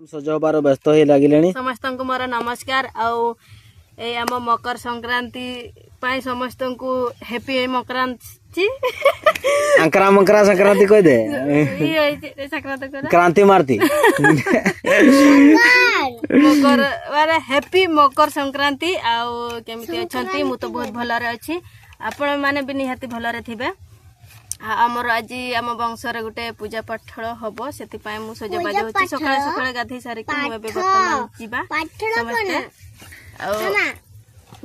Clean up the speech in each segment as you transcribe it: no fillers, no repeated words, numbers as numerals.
सजबार व्यस्त हो लगे समस्त को मोर नमस्कार आउ ए आम मकर संक्रांति पाई समस्त को हैप्पी मकरांति अंकरा मंकरा संक्रांति कह दे क्रांति मारती मकर माने हैप्पी मकर संक्रांति आउ केमिति अछंती मु तो बहुत भलरे अछि आपण माने भी निहाती भलरे थिबे आमर आज आम वंशर गोटे पूजा पाठ हम से सजबाज होती सकाଳେ सकाଳେ गाधई सारिक बर्तमान जीवा समस्ते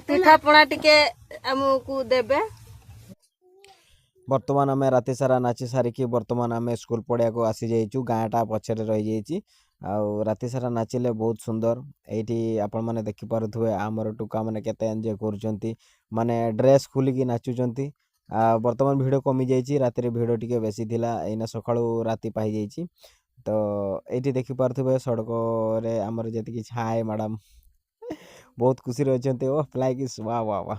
पिठा पଣା टिके आमको देबे। बर्तमान आम राति सारा नाची सारिकी बर्तमान आम स्कूल पढ़िया को आसी जाइचु गाँटा पछरे रही जाइए आउ राति सारा नाचिले बहुत सुंदर एठी आपण माने देखि पारुथुवे आमर टुका माने केते एन्जॉय करूचंती माने ड्रेस खोलिकी नाचुचंती बर्तमान भिड़ कमी जाइए राति भिड़ टी बेसी थिला एना सकाळू राति पाई जाइए तो ये देखि पारुथुवे सड़क रे आमर जेतिकी छाए मैडम बहुत खुशी रही ओ फ्लाइक वाह वाह वाह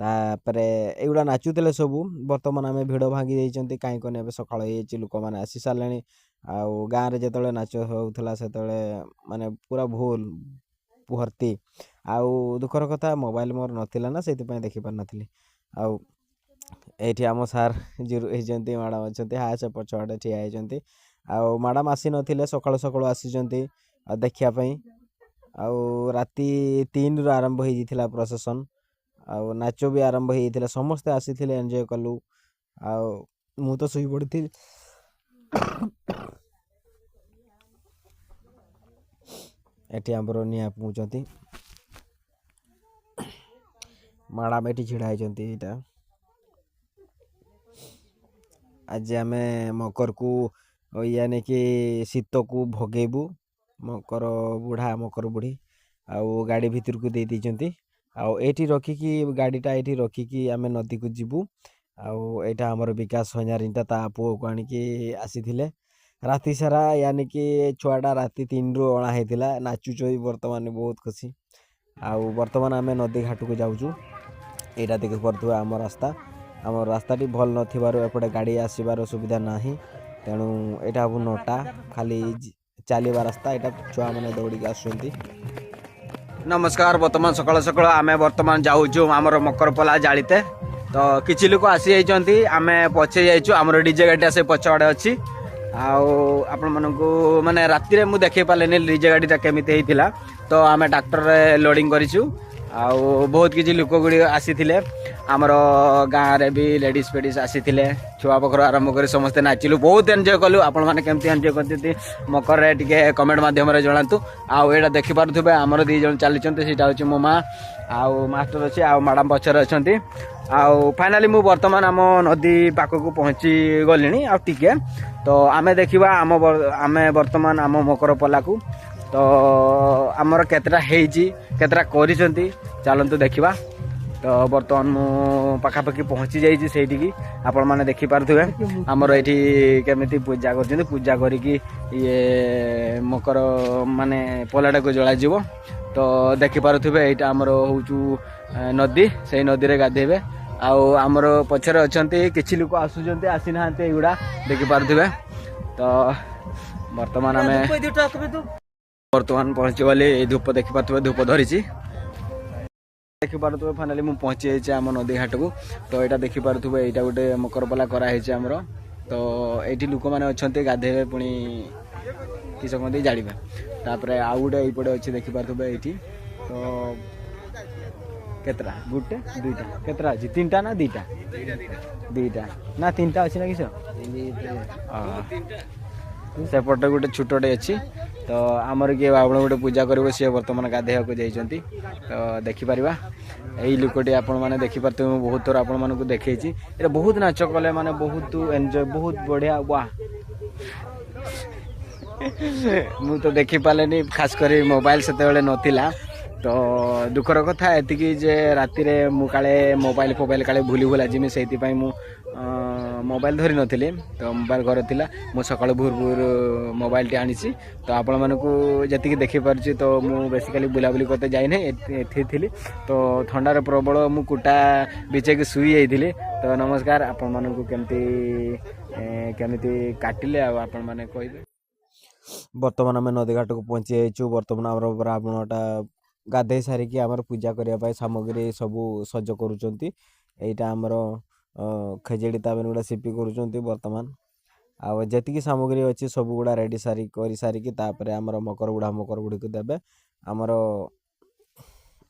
तापरे एगुड़ा नाचुले सबू बर्तमान आम भिड़ भांगी जाइए कहीं कने सकाळ लोक मैंने आसी सारे आउ गाँव में जो नाच होता से माने पूरा भूल भर्ती आउ दुखर कथा मोबाइल मोर नाला ना से देखी पार नी आउ ये आम सार जीरो होती मैडम अच्छा हाँ से पछआड़े ठिया होती आउ मैडम आसी नथिले सकाळु सकाळु आसी देखापी आउ राति 3 रु आरंभ हो जाता प्रोसेसन आउ नाच भी आरंभ हो जाता समस्ते आसी एंजॉय कलु आउ मु तो शुई पड़ी एटी आमर निआ पहुँचती मैडम ये छिड़ा होता आज आम मकर को यानी कि शीत को भगेबू मकर बुढ़ा मकर बुढ़ी आउ गाड़ी भितर को दे दीचंती आउ एठी रखिकी गाड़ीटा एठी रखिकी आम नदी को जीवु आउ एटा हमर विकास हजारीटा ता पुओ को आनिकी आसीथिले राति सारा यानी कि छुआटा राति 3 रु अणा होता नाचुच बर्तमान बहुत खुशी आउ बर्तमान आम नदी घाट को जाऊँ यहाँ देखि पड़े आम रास्ताटी भल नपटे गाड़ी आसबार सुविधा ना तेणु यहाँ हम नटा खाली चलवा रास्ता यहाँ छुआ मैंने दौड़ी आसुँच। नमस्कार बर्तमान सकाळ सकाळ आम बर्तमान जाऊँ आमर मकर पला जाते तो किसी लोक आसी जाइए आम पचे जाइए आमर डीजे गाड़ी आसे पछआड़े अच्छी आपण मानू माने राति मुझे देखे पारे डीजे गाड़ीटा केमिति होइतिला तो आम ट्रैक्टर लोडिंग करिछु आउ बहुत किसी लोक गुड़ी आसी आमर गाँव में भी लेडीज फेडीज आसी छुआ पखर आरंभ कर समस्ते नाचिलु बहुत एंजॉय कलु आपण मैंने केमती एंजॉय करते मकर रे टिके कमेंट माध्यम जनातु आउ एटा देखि पारुथबे आमर 2 जन चलीचंते सेटा होची मो मां आउ मास्टर अच्छी आउ मैडम पछर अच्छी आउ फाइनाली मु वर्तमान आम नदी पाख को पहुँची गलिनी आउ टिके तो आमे देखिबा आमे वर्तमान आम मकर पला को तो आमर केतरा हेजी केतरा करिसंती चलंतु देखिबा तो बर्तमान मु पाखापाखि पहुँची जाइए से आपण मैंने देखी पारे आमर ये केमिति पूजा कर पूजा करिकी ये मकर माने पलाटा को जला जीव तो देखी पारे यहाँ आमर हूँ नदी से नदी रे गाधेबे आउ आमर पछरे अच्छे किसी लोक आसुँच आसी ना युड़ा देखी पारे तो बर्तमान आम बर्तमान पहुँची गली धूप देखी पारे धूप धरी देखी पारे फाइनाली मुझे पहुँची जाइए आम नदी घाट को तो यहाँ देखी पारे यहाँ गोटे मकरपला कराई आमर तो ये लोक मैंने अच्छा गाधेबे पुणी किस कहते जाड़े तापर आउ गोटे यपटे अच्छे देखी पारे ये तो केतरा गोटे 2टा केतरा अच्छी 3टा ना 2टा ना 3टा अच्छी ना किस सेपटे गोटे छोटे अच्छी तो आमर किए बाबण गोटे पूजा कर सी बर्तमान गाधेया को जाइए तो देखिपर यही लोकटी आपण मैंने देखिपारे बहुत थर आपण मानक देखी बहुत नाच कले माने बहुत एंजॉय बहुत बढ़िया वाह मु तो देखी पारे खास कर मोबाइल से नथिला तो दुखर कथा एतिकी जे राति रे मु काले मोबाइल फोबाइल काले भूली भूला जिमी से मोबाइल धरी नथिले तो मोबाइल घर थिला मु सकाळ भोर भोर मोबाइल टी आनी तो आपण मानकू जति देखि पारछि तो मु बेसिकली बुलाबुली करते जाई नै एथि थिली तो ठंडार प्रबल मु कुटा बिचे के सुई जाइथिली तो नमस्कार आपण मानकू केमती काटिले आपण माने कहिबे बर्तमान आम नदी घाट को पहुँची जाइछु। बर्तमान आम ब्राह्मणटा गाधे सारिकी आमर पूजा करने सामग्री सबू सज करुँच। यहाँ आमर खेजेड़ी ताबन गुड़ा सिपी करुँच। बर्तमान आउ जी सामग्री अच्छी सब गुड़ा रेडी कर सारिकी आमर मकर बुढ़ी को देवे आमर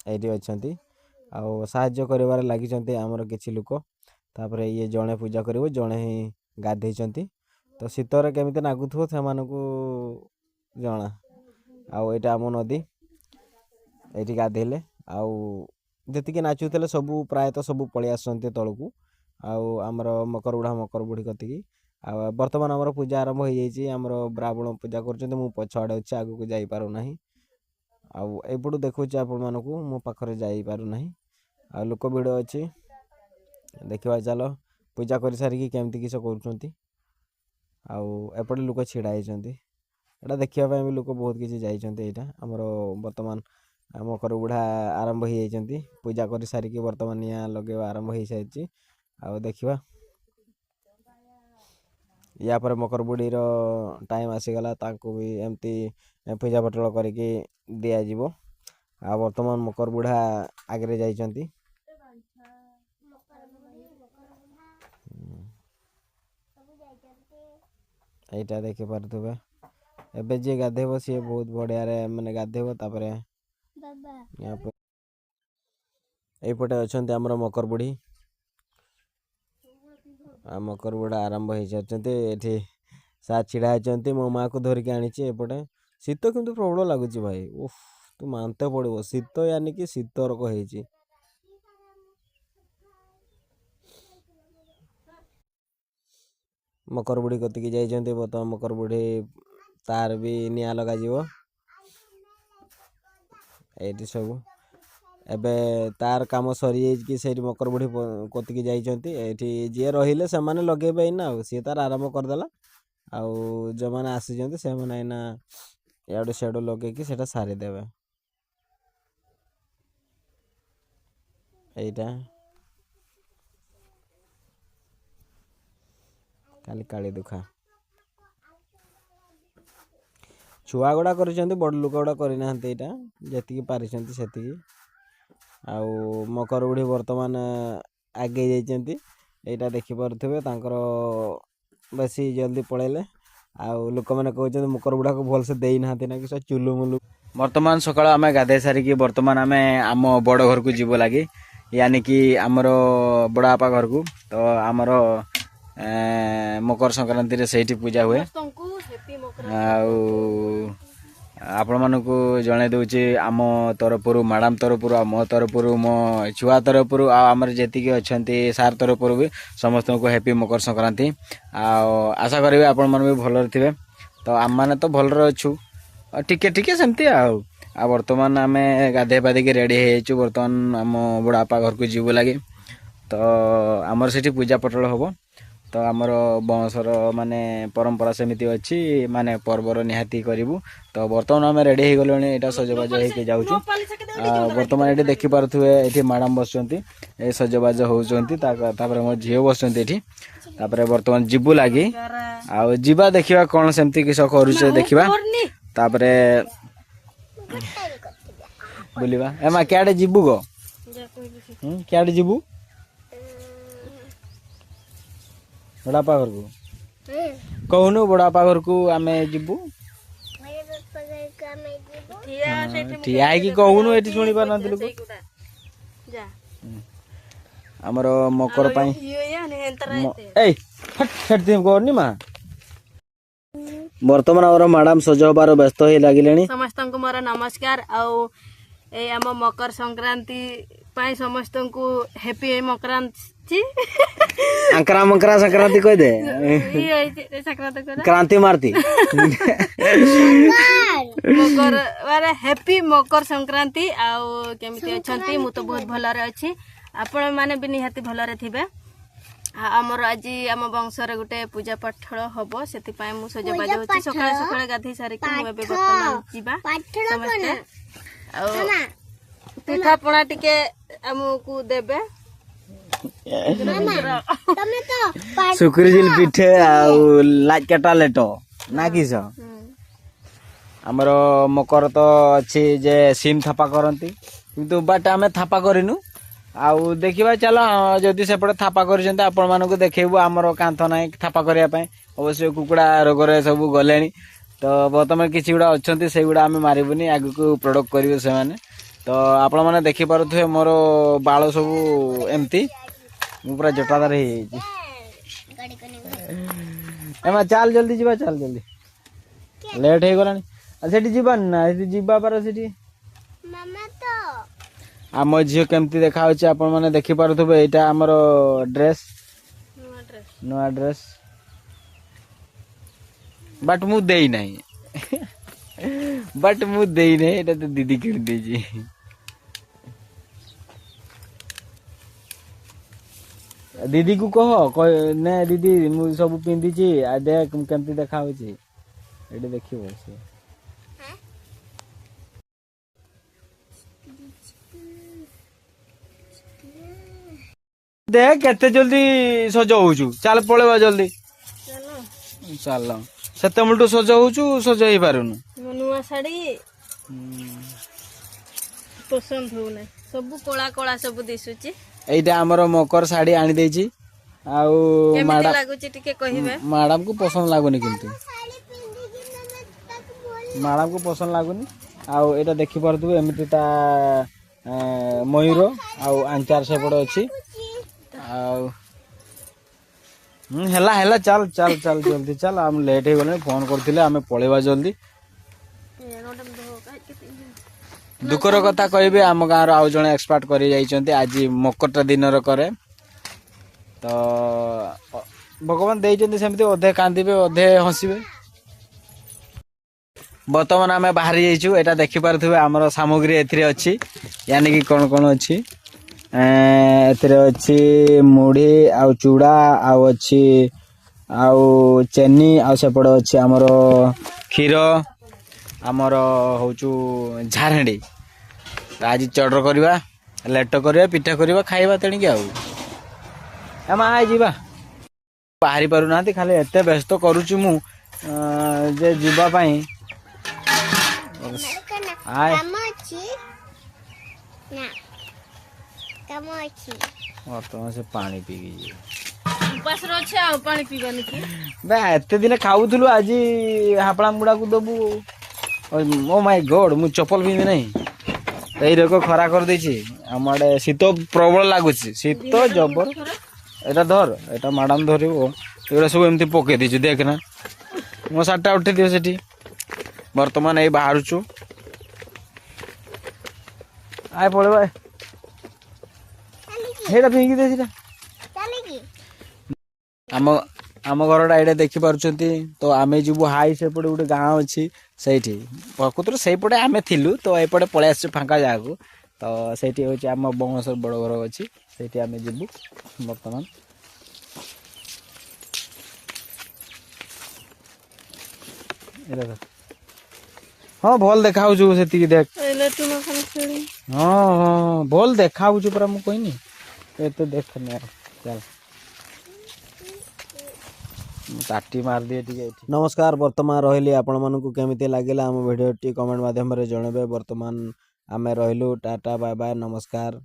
ये अच्छा साहाय्य कर लगी आमर किसी लोक। तापर ये जड़े पूजा कर जड़े ही गाधे तो शीतर केमी नागुव से जना आउ यहाँ आम नदी ये गाधेले आती नाचुले सबू प्रायतः सब पलि आसते तल को आमर मकर बुढ़ी कतिकी बर्तमान आमर पूजा आरंभ हो जाइए। आमर ब्राह्मण पूजा कर पछआड़े अच्छे आग को जापारूना आउपटू देखा आपण मानक मो पाखे जापारूना आ लोक भिड़ अच्छी देखा चलो पूजा कर सारिकी केमती किस करपटे लोक छिड़ा होती एटा देखापी भी लोक बहुत किसी जाइए। आमर बर्तमान मकर बुढ़ा आरंभ हो जाती पूजा कर सारिकी बर्तमान निआ लगे आरंभ हो सारी देखा या पर मकर बुढ़ी टाइम आसीगला भी एमती पूजा पटल करके दिज्व आ बर्तमान मकर बुढ़ा आगे जाइए। यहाँ देखी पारे एबे जी गाधेब सी बहुत बढ़िया माने गाधेब तापर यपटे अच्छा आमर मकर बुढ़ी मकर बुढ़ा आरंभ हो सारी सा छिड़ा होती मो माँ को धरिकी आनी एपटे शीत किंतु प्रबल लगुच भाई उफ तू मानते पड़ो शीत यानी कि शीत रक हो मकर बुढ़ी कतिकी जाइए। बर्तमान मकर बुढ़ी तार भी निआ लग ये सब एबे तार काम सरी कि से मकर बुढ़ी कतिकी जाइए जी रहिले से माने लगे ना सी तार आरंभ करदेला आउ जो मैंने आसी से मैंने याडू सियाडू लगे कि सारीदेवे यहाँ काली काली दुखा छुआ गुड़ा कर बड़ लोक गुड़ा करना जी पारी से मकर बुढ़ी बर्तमान आगे जाइए। यहाँ देखिपे बेसी जल्दी पलैले लोक मैंने कहते मकर बुढ़ा को भलसे देना ना कि चुलु मुलु बर्तमान सकाल आम गाधे सारिकी बर्तमान आम आम बड़ घर को जीव लगे यानी कि आमर बड़ापा घर को तो आमर मकर संक्रांति रे सेठी पूजा हुए आपण मानक जन दूचे आम तरफर मैडम तरफर मो तरफर मो छुआ तरफर आमर जी अच्छा सार तरफर भी समस्त को हैप्पी मकर संक्रांति आशा करी आपण मन भी भल थे तो आम मैंने तो भल अच्छु टिके टिके सेमती आ बर्तमान आम गाधे पाधे रेडी हो बर्तमान आम बड़ापा घर को जीव लगे तो आमर से पूजा पटल हम तो आमर बंशर माने परंपरा सेमती अच्छी माने पर्वर निहाती करूँ तो बर्तमान आम रेडी हो गले यहाँ सजबाज होके जाऊँ बर्तमान ये देखिपे ये मैडम बस सजबाज होपर मो झील बस बर्तमान जीवु लगी आवा देखा कौन सेमती किस करुचे देखा बुलवा एमा क्या जीवु गो क्या जीवु बड़ापा घर को कहूनु बड़ापा घर को आम जीवु ठिया है कहूनु ये शुणी पार लोक आमर मकर करनी माँ बर्तमान आमर मैडम सज हबार व्यस्त हो लगे समस्त को मोर नमस्कार आम मकर संक्रांति समस्त को हैप्पी मकरांति अंकरा मंकरा संक्रांति कह दे क्रांति मारती मकर माने हैप्पी मकर संक्रांति केमिति अछंती मु तो बहुत भलरे अछि आपण माने भी निहाती भलरे थिबे आमर आज आम वंशर गोटे पूजा पाठ हम से सजबाज होती सकाଳେ सकाଳେ गाधे सारिक बर्तमान जीवा समस्ते पिठा पଣା टिके आमको देबे सुकुरी जिल पिठे लाज काटा लेटो ना किस आमर मकर तो अच्छी जे सिम थापा करती किंतु बट आम थापा करनु आउ देखा चल जदि सेपटे थापा कर आपण मानक देखू आमर कांथ ना थापा करने अवश्य कुकुड़ा रोग सब गले तो बर्तमान किसी गुड़ा अच्छा से गुड़ा आम मारबुनि आग को प्रडक्ट करेंगे से मैंने तो आपण मैंने देखिपे मोर बाल सब एमती मु पूरा जटादार हो चल जल्दी जीवा चल जल्दी लेट हो गलानी सेठी जीवान ना जीवा पार सेठी आम झील केमती देखा आपण मैंने देखिपे यहाँ आमर ड्रेस नुआ ड्रेस बट मु देई नहीं बट मु देई नहीं एटा तो दीदी किन देजी दीदी को कह ने दीदी मु सब पिंदी छी आ देख केमती देखा होची एटे देखिबो से देख केते जल्दी सज होचु चल पळेबा जल्दी चल सेते मुलटू सज होचु सज हे पारुनु नुआ साड़ी पसंद हो ना सब कला कला सब दिसुची एइटा हमर मकर साड़ी आनी देची आउ केमती लागुची टिके कहिबे मैडम को पसंद लागुनी किंतु मैडम को पसंद लागुनी आउ एटा देखि परतु एमिति ता मयूर आउ आंचार सेपड अछि आउ हेला हेला चल चल चल जल्दी चल हम लेट हो गले फोन करथिले हमें पळेबा जल्दी दुखर कथा कहबे आम गाँव आउ जने एक्सपर्ट कर जाइछन्ते आज मकरटा दिन करे तो भगवान देइछन्ते सेमति अधे कांदिबे अधे हंसिबे बर्तमान आम बाहर जाइछु एटा देखि पारथुबे हमर सामग्री एथिरे अछि यानी कि कोन कोन अछि एथिरे अछि मुढ़ी आउ चूड़ा आउ अछि आउ चेनी आउ सेपड़ अछि हमर क्षीर आमर होचु झारंडी आज चढ़ करवा लेट करवा पिठा करवा खाइबा तेणिक आउ हम आए जीवा बाहरी पारु ना खाली एते व्यस्त करूची मु जे जीवा पाई आए वर्तमान से पानी पी गई उपास रछे आ पानी पीबानी की बे एते दिन खाउथलु आज हापड़ा मुड़ा को दबु ओ माय गॉड मु चप्पल पिंदी नहीं एई रोग खरा कर देछि हमडे शीत प्रबल लागुछि शीत जबर एटा धर एटा मैडम धरिबो एटा सब एमती पके देछि देख ना मो साटा उठे दियो सेठी वर्तमान ए बाहरछु आय पळे भाई हेडा फिंगी देछि आम आम घरटा एटा देखि पारुछंती तो आमे जीवु हाई सेपटे गोटे गाँव अच्छी सही प्रकृतर से पटे आम थिलु तो एपटे पलि आस फाँका जगह तो सही हूँ आम बंगसर बड़ घर अच्छी से आम जीवु बर्तमान हाँ भल देखा से देख हाँ हाँ भल देखा पूरा मुझे कहनी एत देख चल ताटी मार दिए टिके नमस्कार वर्तमान रही आपण मानक केमिति लागिला हम वीडियो टी कमेंट माध्यम रे जनबे वर्तमान आमे रहिलु टाटा बाय बाय नमस्कार।